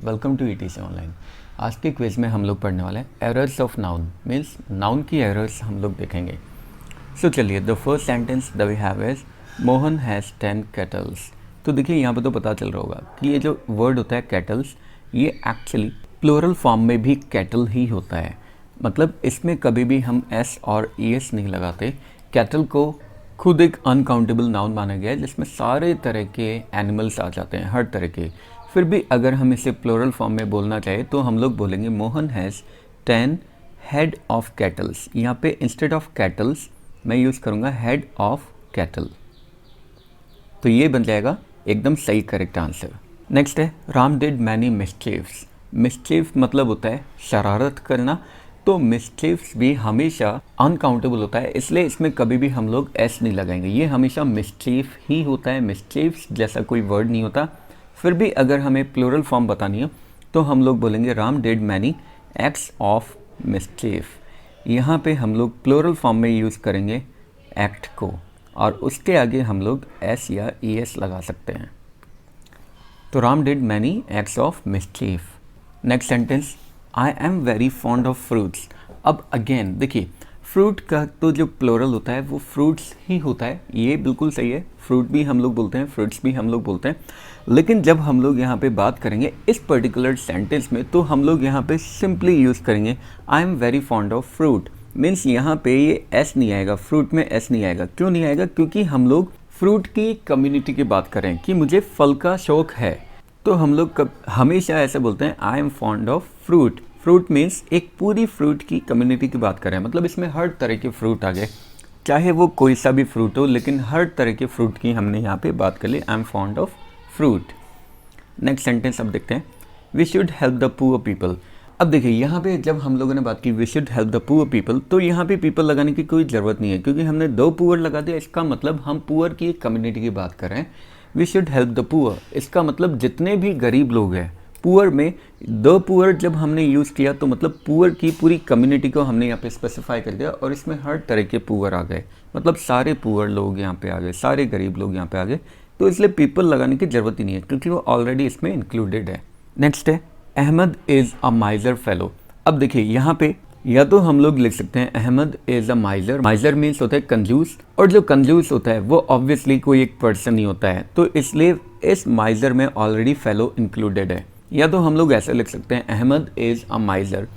Welcome to etc online. आज के quiz में हम लोग पढ़ने वाले हैं errors of noun, means noun की एरर्स हम लोग देखेंगे। सो चलिए, the first sentence that we have is Mohan has 10 kettles. तो देखिए यहाँ पे तो पता चल रहा होगा कि ये जो वर्ड होता है केटल्स, ये एक्चुअली प्लूरल फॉर्म में भी केटल ही होता है। मतलब इसमें कभी भी हम एस और ईएस नहीं लगाते। केटल को खुद एक अनकाउंटेबल नाउन माना गया है जिसमें सारे तरह के एनिमल्स आ जाते हैं, हर तरह के। फिर भी अगर हम इसे प्लूरल फॉर्म में बोलना चाहे तो हम लोग बोलेंगे Mohan has 10 head of kettles. यहाँ पे इंस्टेड ऑफ कैटल्स मैं यूज़ करूँगा हेड ऑफ कैटल। तो ये बन जाएगा एकदम सही करेक्ट आंसर। नेक्स्ट है राम डिड मैनी मिस्चीव्स। मिस्चीव मतलब होता है शरारत करना, तो मिस्चीव्स भी हमेशा अनकाउंटेबल होता है, इसलिए इसमें कभी भी हम लोग एस नहीं लगाएंगे। ये हमेशा मिस्चीव ही होता है, मिस्चीव्स जैसा कोई वर्ड नहीं होता। फिर भी अगर हमें प्लूरल फॉर्म बतानी है तो हम लोग बोलेंगे Ram did many acts of mischief. यहाँ पे हम लोग प्लूरल फॉर्म में यूज़ करेंगे एक्ट को, और उसके आगे हम लोग एस या ई एस लगा सकते हैं। तो Ram did many acts of mischief. Next sentence, I am very fond of fruits. अब अगेन देखिए, फ्रूट का तो जो प्लूरल होता है वो फ्रूट्स ही होता है, ये बिल्कुल सही है। फ्रूट भी हम लोग बोलते हैं, फ्रूट्स भी हम लोग बोलते हैं। लेकिन जब हम लोग यहाँ पे बात करेंगे इस पर्टिकुलर सेंटेंस में, तो हम लोग यहाँ पे सिंपली यूज़ करेंगे आई am very fond of fruit. Means यहाँ पे ये एस नहीं आएगा, फ्रूट में एस नहीं आएगा। क्यों नहीं आएगा? क्योंकि हम लोग फ्रूट की कम्युनिटी की बात करें कि मुझे फल का शौक है, तो हम लोग हमेशा ऐसे बोलते हैं आई am fond of fruit. Fruit means एक पूरी फ्रूट की कम्युनिटी की बात करें, मतलब इसमें हर तरह के फ्रूट आ गए, चाहे वो कोई सा भी फ्रूट हो, लेकिन हर तरह के फ्रूट की हमने यहाँ पे बात कर ली। I am fond of fruit. Next sentence अब देखते हैं, we should help the poor people. अब देखिए यहाँ पे जब हम लोगों ने बात की we should help the poor people, तो यहाँ पे पीपल लगाने की कोई ज़रूरत नहीं है, क्योंकि हमने दो पुअर लगा दिया। इसका मतलब हम पुअर की एक कम्युनिटी की बात कर रहे हैं। We should help the poor, इसका मतलब जितने भी गरीब लोग हैं। पुअर में द पुअर जब हमने यूज़ किया तो मतलब पुअर की पूरी कम्युनिटी को हमने यहाँ पे स्पेसिफाई कर दिया, और इसमें हर तरह के पुअर आ गए, मतलब सारे पुअर लोग यहाँ पे आ गए, सारे गरीब लोग यहाँ पे आ गए। तो इसलिए पीपल लगाने की ज़रूरत ही नहीं है, क्योंकि वो ऑलरेडी इसमें इंक्लूडेड है। नेक्स्ट है Ahmed is a miser fellow. अब देखिए यहाँ पे या तो हम लोग लिख सकते हैं Ahmed is a miser. Miser means होता है कंजूस, और जो कंजूस होता है वो ऑब्वियसली कोई एक पर्सन ही होता है, तो इसलिए इस माइजर में ऑलरेडी फेलो इंक्लूडेड है। या तो हम लोग ऐसे लिख सकते हैं अहमद इज़ अ माइजर,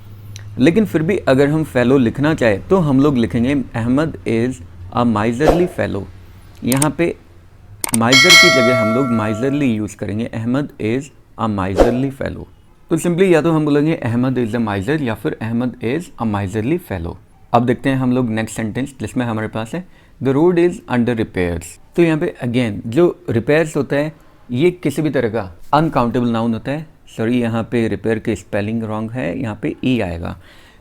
लेकिन फिर भी अगर हम फेलो लिखना चाहे तो हम लोग लिखेंगे Ahmed is a miserly fellow. यहाँ पे माइजर की जगह हम लोग माइजरली यूज़ करेंगे, Ahmed is a miserly fellow. तो सिंपली या तो हम बोलेंगे अहमद इज़ अ माइजर या फिर Ahmed is a miserly fellow. अब देखते हैं हम लोग नेक्स्ट सेंटेंस, जिसमें हमारे पास है the road is under repairs. तो यहाँ पे अगेन जो रिपेयर्स होता है ये किसी भी तरह का अनकाउंटेबल नाउन होता है। सॉरी, यहाँ पे रिपेयर की स्पेलिंग रॉन्ग है, यहाँ पे ई आएगा।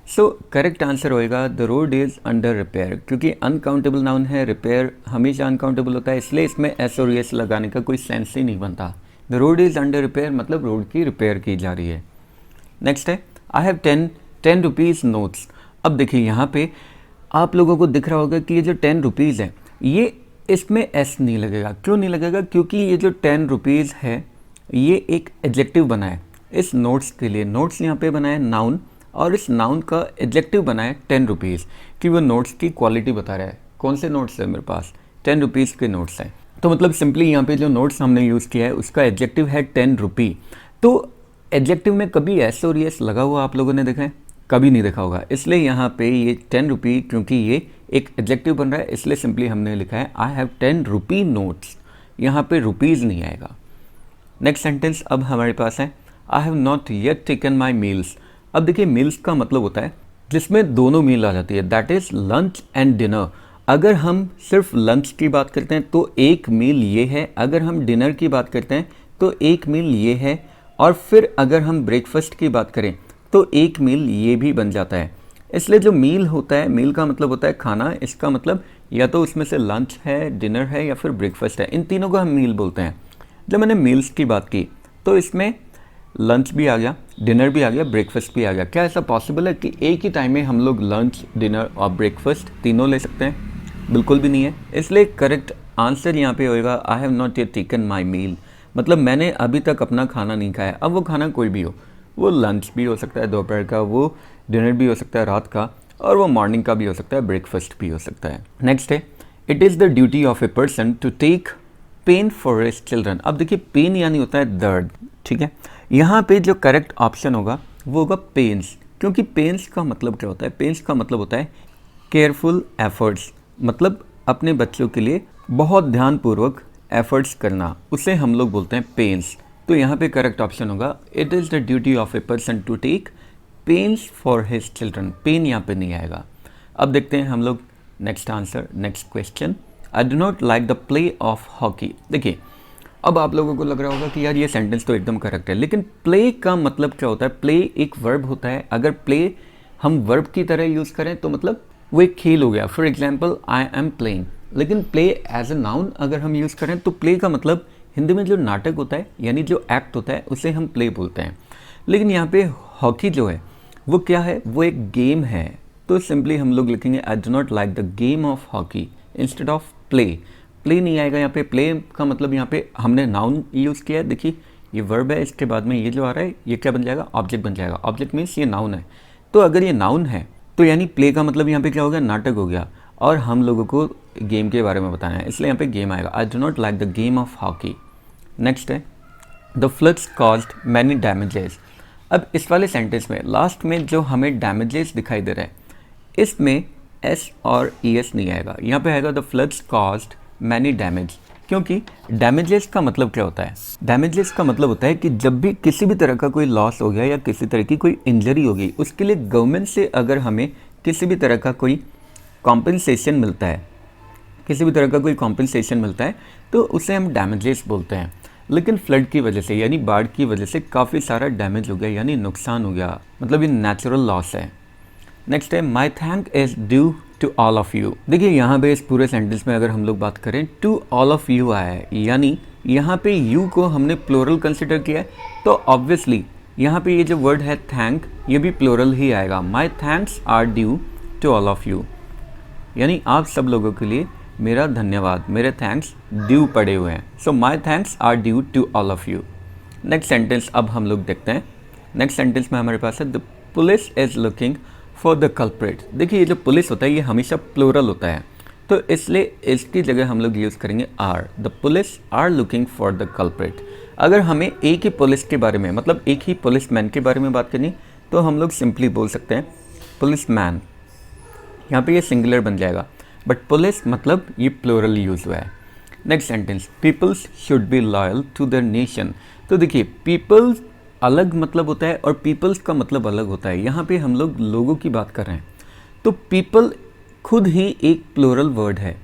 सो करेक्ट आंसर होएगा the road is under repair, क्योंकि अनकाउंटेबल नाउन है, रिपेयर हमेशा अनकाउंटेबल होता है, इसलिए इसमें एस और एस लगाने का कोई सेंस ही नहीं बनता। The road is under repair मतलब रोड की रिपेयर की जा रही है। नेक्स्ट है आई हैव 10 रुपीज़ नोट्स। अब देखिए यहाँ पे आप लोगों को दिख रहा होगा कि ये जो 10 रुपीज़ है, ये इसमें एस नहीं लगेगा। क्यों नहीं लगेगा? क्योंकि ये जो 10 रुपीज़ है ये एक एडजेक्टिव बना है इस नोट्स के लिए। नोट्स यहाँ पे बना है नाउन, और इस नाउन का एडजेक्टिव बना है 10 रुपीज़, कि वो नोट्स की क्वालिटी बता रहा है। कौन से नोट्स है मेरे पास? 10 रुपीज़ के नोट्स हैं। तो मतलब सिंपली यहाँ पे जो नोट्स हमने यूज़ किया है उसका एडजेक्टिव है 10 रुपी। तो एडजेक्टिव में कभी एस और एस लगा हुआ आप लोगों ने देखा है? कभी नहीं देखा होगा। इसलिए यहाँ पे ये 10 रुपी, क्योंकि ये एक एडजेक्टिव बन रहा है, इसलिए सिंपली हमने लिखा है आई हैव 10 रुपी नोट्स। यहाँ पे रुपीज़ नहीं आएगा। नेक्स्ट सेंटेंस अब हमारे पास है I have not yet taken my meals. अब देखिए मील्स का मतलब होता है जिसमें दोनों मील आ जाती है, that is lunch and dinner. अगर हम सिर्फ लंच की बात करते हैं तो एक मील ये है, अगर हम डिनर की बात करते हैं तो एक मील ये है, और फिर अगर हम ब्रेकफास्ट की बात करें तो एक मील ये भी बन जाता है। इसलिए जो मील होता है, मील का मतलब होता है खाना, इसका मतलब या तो उसमें से लंच है, डिनर है, या फिर ब्रेकफास्ट है। इन तीनों को हम मील बोलते हैं। जब मैंने मील्स की बात की तो इसमें लंच भी आ गया, डिनर भी आ गया, ब्रेकफास्ट भी आ गया। क्या ऐसा पॉसिबल है कि एक ही टाइम में हम लोग लंच, डिनर और ब्रेकफास्ट तीनों ले सकते हैं? बिल्कुल भी नहीं है। इसलिए करेक्ट आंसर यहाँ पे होएगा I have not yet taken my meal. मतलब मैंने अभी तक अपना खाना नहीं खाया। अब वो खाना कोई भी हो, वो लंच भी हो सकता है दोपहर का, वो डिनर भी हो सकता है रात का, और वो मॉर्निंग का भी हो सकता है, ब्रेकफास्ट भी हो सकता है। नेक्स्ट है, it is the duty of a person to take pain for his children. अब देखिए पेन यानी होता है दर्द, ठीक है। यहाँ पे जो करेक्ट ऑप्शन होगा वो होगा पेन्स, क्योंकि पेन्स का मतलब क्या होता है? पेन्स का मतलब होता है केयरफुल एफर्ट्स, मतलब अपने बच्चों के लिए बहुत ध्यानपूर्वक एफर्ट्स करना, उसे हम लोग बोलते हैं पेन्स। तो यहाँ पे करेक्ट ऑप्शन होगा it is the duty of a person to take pains for his children. Pain यहाँ पे नहीं आएगा। अब देखते हैं हम लोग next answer, next question. I do not like the play of hockey. देखिए अब आप लोगों को लग रहा होगा कि यार ये सेंटेंस तो एकदम करेक्ट है, लेकिन प्ले का मतलब क्या होता है? प्ले एक वर्ब होता है। अगर प्ले हम वर्ब की तरह यूज़ करें तो मतलब वो एक खेल हो गया। For example I am playing. लेकिन प्ले एज ए नाउन अगर हम यूज़ करें तो प्ले का मतलब हिंदी में जो नाटक होता है यानी जो एक्ट होता है उसे हम प्ले बोलते हैं। लेकिन यहाँ पे हॉकी जो है वो क्या है? वो एक गेम है। तो सिंपली हम लोग लिखेंगे आई do not like the game of hockey instead of play. Play नहीं आएगा यहाँ पे। प्ले का मतलब यहाँ पे हमने नाउन यूज़ किया है। देखिए ये वर्ब है, इसके बाद में ये जो आ रहा है ये क्या बन जाएगा? ऑब्जेक्ट बन जाएगा। ऑब्जेक्ट मीन्स ये नाउन है। तो अगर ये नाउन है तो यानी प्ले का मतलब यहाँ पे क्या हो गया? नाटक हो गया। और हम लोगों को गेम के बारे में बताना है, इसलिए यहाँ पे गेम आएगा। I do not like the game of hockey. Next है the floods caused many damages. अब इस वाले सेंटेंस में लास्ट में जो हमें डैमेजेस दिखाई दे रहा है इसमें एस और ई एस नहीं आएगा। यहाँ पे आएगा the floods caused many damage, क्योंकि डैमेजेस का मतलब क्या होता है? डैमेजेस का मतलब होता है कि जब भी किसी भी तरह का कोई लॉस हो गया या किसी तरह की कोई इंजरी हो गई, उसके लिए गवर्नमेंट से अगर हमें किसी भी तरह का कोई कॉम्पनसेशन मिलता है, किसी भी तरह का कोई कॉम्पनसेशन मिलता है तो उसे हम डैमेजेस बोलते हैं। लेकिन फ्लड की वजह से यानी बाढ़ की वजह से काफ़ी सारा डैमेज हो गया यानी नुकसान हो गया, मतलब ये नेचुरल लॉस है। नेक्स्ट है my thank is due to all of you. देखिए यहाँ पे इस पूरे सेंटेंस में अगर हम लोग बात करें टू ऑल ऑफ यू आया है, यानी यहाँ पे यू को हमने प्लोरल कंसिडर किया है, तो ऑब्वियसली यहाँ पे ये जो वर्ड है थैंक ये भी प्लोरल ही आएगा। My thanks are due to all of you, यानी आप सब लोगों के लिए मेरा धन्यवाद, मेरे थैंक्स ड्यू पड़े हुए हैं। So my thanks are due to all of you. Next sentence अब हम लोग देखते हैं। नेक्स्ट सेंटेंस में हमारे पास है the police is looking for the culprit. देखिए ये जो पुलिस होता है ये हमेशा प्लूरल होता है, तो इसलिए इसकी जगह हम लोग यूज़ करेंगे are. The police are looking for the culprit. अगर हमें एक ही पुलिस के बारे में मतलब एक ही पुलिस मैन के बारे में बात करनी तो हम लोग सिंपली बोल सकते हैं पुलिस मैन। यहाँ पे ये सिंगुलर बन जाएगा, बट पुलिस मतलब ये प्लूरल यूज़ हुआ है। Next sentence peoples should be loyal to their nation. तो देखिए पीपल्स अलग मतलब होता है और पीपल्स का मतलब अलग होता है। यहाँ पे हम लोग लोगों की बात कर रहे हैं, तो पीपल खुद ही एक प्लूरल वर्ड है।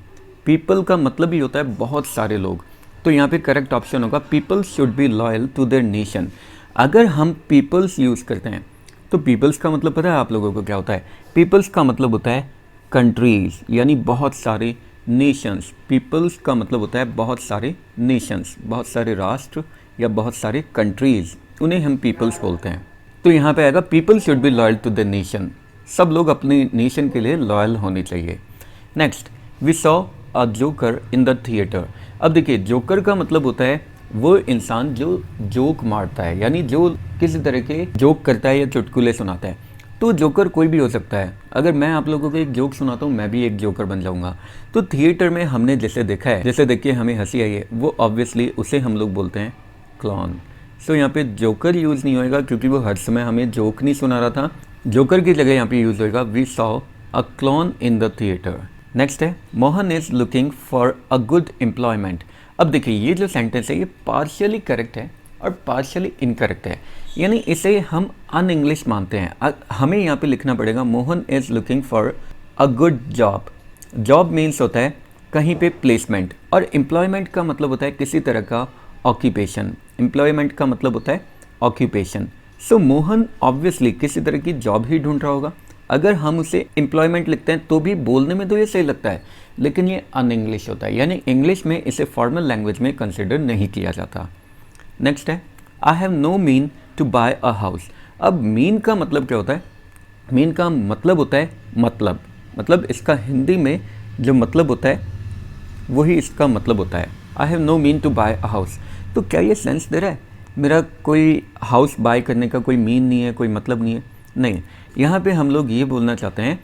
पीपल का मतलब ही होता है बहुत सारे लोग, तो यहाँ पे करेक्ट ऑप्शन होगा peoples should be loyal to their nation. अगर हम पीपल्स यूज़ करते हैं तो पीपल्स का मतलब पता है आप लोगों को क्या होता है? पीपल्स का मतलब होता है कंट्रीज़, यानी बहुत सारे नेशंस। पीपल्स का मतलब होता है बहुत सारे नेशंस, बहुत सारे राष्ट्र या बहुत सारे कंट्रीज़, उन्हें हम पीपल्स बोलते हैं। तो यहाँ पे आएगा people should be loyal to the nation. सब लोग अपने नेशन के लिए लॉयल होने चाहिए। Next we saw a joker in the theatre. अब देखिए जोकर का मतलब होता है वो इंसान जो जोक मारता है, यानी जो किसी तरह के जोक करता है या चुटकुले सुनाता है। तो जोकर कोई भी हो सकता है। अगर मैं आप लोगों को एक जोक सुनाता हूँ मैं भी एक जोकर बन जाऊँगा। तो थिएटर में हमने जैसे देखा है, जैसे देख के हमें हंसी आई है, वो ऑब्वियसली उसे हम लोग बोलते हैं क्लॉन। सो यहाँ पे जोकर यूज़ नहीं होएगा क्योंकि वो हर समय हमें जोक नहीं सुना रहा था। जोकर की जगह यहाँ पे यूज़ होएगा we saw a clown in the theatre. Next है Mohan is looking for a good employment. अब देखिए ये जो सेंटेंस है ये पार्शियली करेक्ट है और पार्शियली इनकरेक्ट है, यानी इसे हम अन इंग्लिश मानते हैं। हमें यहाँ पे लिखना पड़ेगा Mohan is looking for a good job. Job means होता है कहीं पे प्लेसमेंट, और एम्प्लॉयमेंट का मतलब होता है किसी तरह का ऑक्यूपेशन। एम्प्लॉयमेंट का मतलब होता है ऑक्यूपेशन। सो मोहन ऑब्वियसली किसी तरह की जॉब ही ढूंढ रहा होगा। अगर हम उसे एम्प्लॉयमेंट लिखते हैं तो भी बोलने में तो ये सही लगता है, लेकिन ये अन इंग्लिश होता है, यानी इंग्लिश में इसे फॉर्मल लैंग्वेज में कंसिडर नहीं किया जाता। नेक्स्ट है I have no mean to buy a house. अब मीन का मतलब क्या होता है? मीन का मतलब होता है मतलब इसका हिंदी में जो मतलब होता है वही इसका मतलब होता है। I have no mean to buy a house. तो क्या ये सेंस दे रहा है मेरा कोई हाउस बाय करने का कोई मीन नहीं है, कोई मतलब नहीं है? नहीं, यहाँ पे हम लोग ये बोलना चाहते हैं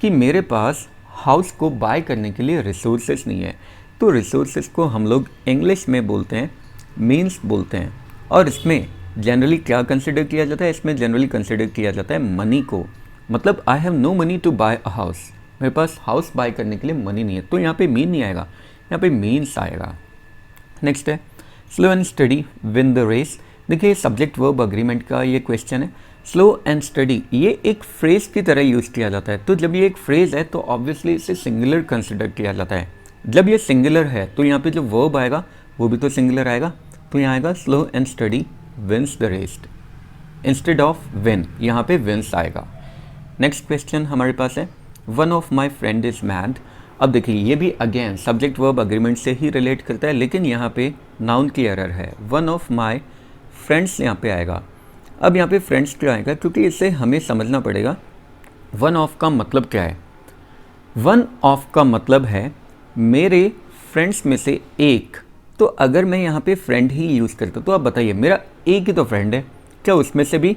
कि मेरे पास हाउस को बाय करने के लिए रिसोर्सेज नहीं है। तो रिसोर्सेज को हम लोग इंग्लिश में बोलते हैं मीन्स बोलते हैं। और इसमें जनरली क्या कंसिडर किया जाता है? इसमें जनरली कंसिडर किया जाता है मनी को। मतलब I have no money to buy a house, मेरे पास हाउस बाय करने के लिए मनी नहीं है। तो यहाँ पे मीन नहीं आएगा, यहाँ पे मीन्स आएगा। नेक्स्ट है slow and steady win the race. देखिए सब्जेक्ट वर्ब अग्रीमेंट का ये क्वेश्चन है। स्लो एंड स्टडी ये एक फ्रेज की तरह यूज़ किया जाता है। तो जब ये एक फ्रेज है तो ऑब्वियसली इसे सिंगुलर कंसिडर किया जाता है। जब ये सिंगुलर है तो यहाँ पे जो वर्ब आएगा वो भी तो सिंगुलर आएगा। तो यहाँ आएगा slow and steady wins the race. Instead of win यहाँ पे विंस आएगा। नेक्स्ट क्वेश्चन हमारे पास है one of my friend is mad. अब देखिए ये भी अगेन सब्जेक्ट वर्ब अग्रीमेंट से ही रिलेट करता है, लेकिन यहाँ पे नाउन की एरर है। वन ऑफ माई फ्रेंड्स यहाँ पे आएगा। अब यहाँ पे फ्रेंड्स क्यों आएगा? क्योंकि इसे हमें समझना पड़ेगा वन ऑफ का मतलब क्या है। वन ऑफ का मतलब है मेरे फ्रेंड्स में से एक। तो अगर मैं यहाँ पे फ्रेंड ही यूज़ करता तो आप बताइए मेरा एक ही तो फ्रेंड है, क्या उसमें से भी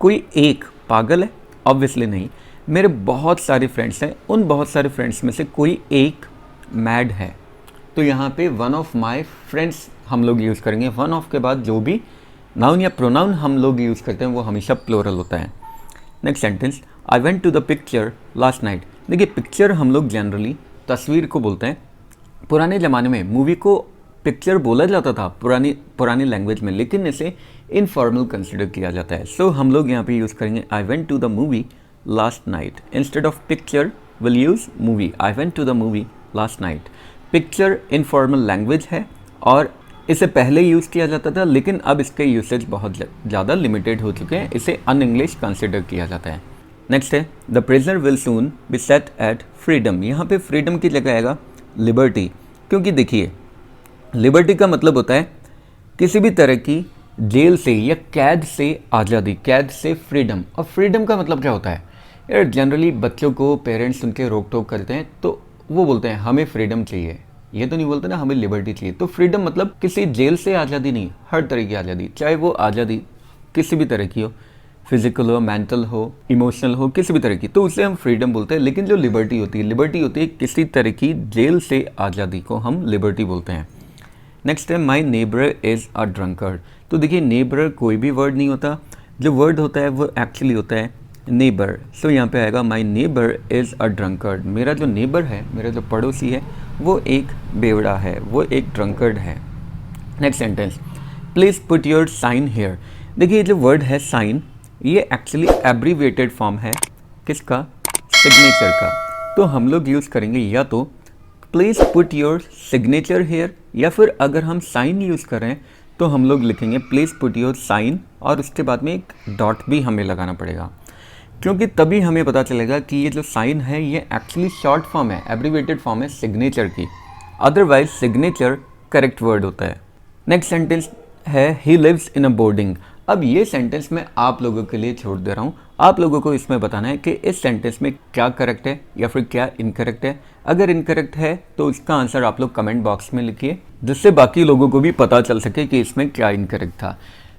कोई एक पागल है? ऑब्वियसली नहीं। मेरे बहुत सारे फ्रेंड्स हैं, उन बहुत सारे फ्रेंड्स में से कोई एक मैड है। तो यहाँ पे वन ऑफ माई फ्रेंड्स हम लोग यूज़ करेंगे। वन ऑफ के बाद जो भी नाउन या प्रोनाउन हम लोग यूज़ करते हैं वो हमेशा प्लोरल होता है। Next sentence I went to the picture last night. देखिए पिक्चर हम लोग जनरली तस्वीर को बोलते हैं। पुराने ज़माने में मूवी को पिक्चर बोला जाता था पुरानी लैंग्वेज में, लेकिन इसे इनफॉर्मल कंसिडर किया जाता है। सो हम लोग यहाँ पे यूज़ करेंगे I went to the movie last night. Instead of picture will use movie. I went to the movie last night. Picture informal language है और इसे पहले यूज़ किया जाता था, लेकिन अब इसके यूसेज बहुत ज़्यादा लिमिटेड हो चुके हैं। इसे अन इंग्लिश कंसिडर किया जाता है। नेक्स्ट है the prisoner will soon be set at freedom. यहाँ पे फ्रीडम की जगह आएगा लिबर्टी, क्योंकि देखिए लिबर्टी का मतलब होता है किसी भी तरह की जेल से या कैद से आज़ादी, कैद से फ्रीडम। और फ्रीडम का मतलब क्या होता है यार? जनरली बच्चों को पेरेंट्स उनके रोक टोक करते हैं तो वो बोलते हैं हमें फ्रीडम चाहिए, ये तो नहीं बोलते ना हमें लिबर्टी चाहिए। तो फ्रीडम मतलब किसी जेल से आज़ादी नहीं, हर तरह की आज़ादी, चाहे वो आज़ादी किसी भी तरह की हो, फिजिकल हो, मेंटल हो, इमोशनल हो, किसी भी तरह की, तो उसे हम फ्रीडम बोलते हैं। लेकिन जो लिबर्टी होती है किसी तरह की जेल से आज़ादी को हम लिबर्टी बोलते हैं। नेक्स्ट है my neighbour is a drunkard. तो देखिए नेबर कोई भी वर्ड नहीं होता, जो वर्ड होता है वो एक्चुअली होता है नेबर। सो यहाँ पे आएगा my neighbour is a drunkard. मेरा जो नेबर है, मेरा जो पड़ोसी है, वो एक बेवड़ा है, वो एक ड्रंकर्ड है। Next sentence please put your sign here. देखिए जो वर्ड है साइन, ये एक्चुअली एब्रीवेटेड फॉर्म है किसका? सिग्नेचर का। तो हम लोग यूज़ करेंगे या तो please put your signature here, या फिर अगर हम साइन यूज़ कर रहे हैं तो हम लोग लिखेंगे प्लीज़ पुट योर साइन और उसके बाद में एक डॉट भी हमें लगाना पड़ेगा, क्योंकि तभी हमें पता चलेगा कि ये जो साइन है ये एक्चुअली शॉर्ट फॉर्म है, एब्रीवेटेड फॉर्म है सिग्नेचर की। अदरवाइज सिग्नेचर करेक्ट वर्ड होता है। नेक्स्ट सेंटेंस है he lives in a boarding. अब ये सेंटेंस मैं आप लोगों के लिए छोड़ दे रहा हूँ, आप लोगों को इसमें बताना है कि इस सेंटेंस में क्या करेक्ट है या फिर क्या इनकरेक्ट है। अगर इनकरेक्ट है तो इसका आंसर आप लोग कमेंट बॉक्स में लिखिए, जिससे बाकी लोगों को भी पता चल सके कि इसमें क्या इनकरेक्ट था।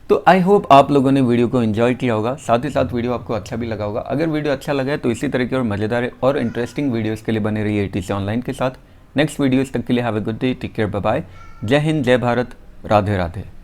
तो आई होप आप लोगों ने वीडियो को एंजॉय किया होगा, साथ ही साथ वीडियो आपको अच्छा भी लगा होगा। अगर वीडियो अच्छा लगा है तो इसी तरह के और मज़ेदार और इंटरेस्टिंग वीडियोस के लिए बने रहिए ATC ऑनलाइन के साथ। नेक्स्ट वीडियोस तक के लिए have a good day, take care, bye bye. जय हिंद, जय भारत, राधे राधे।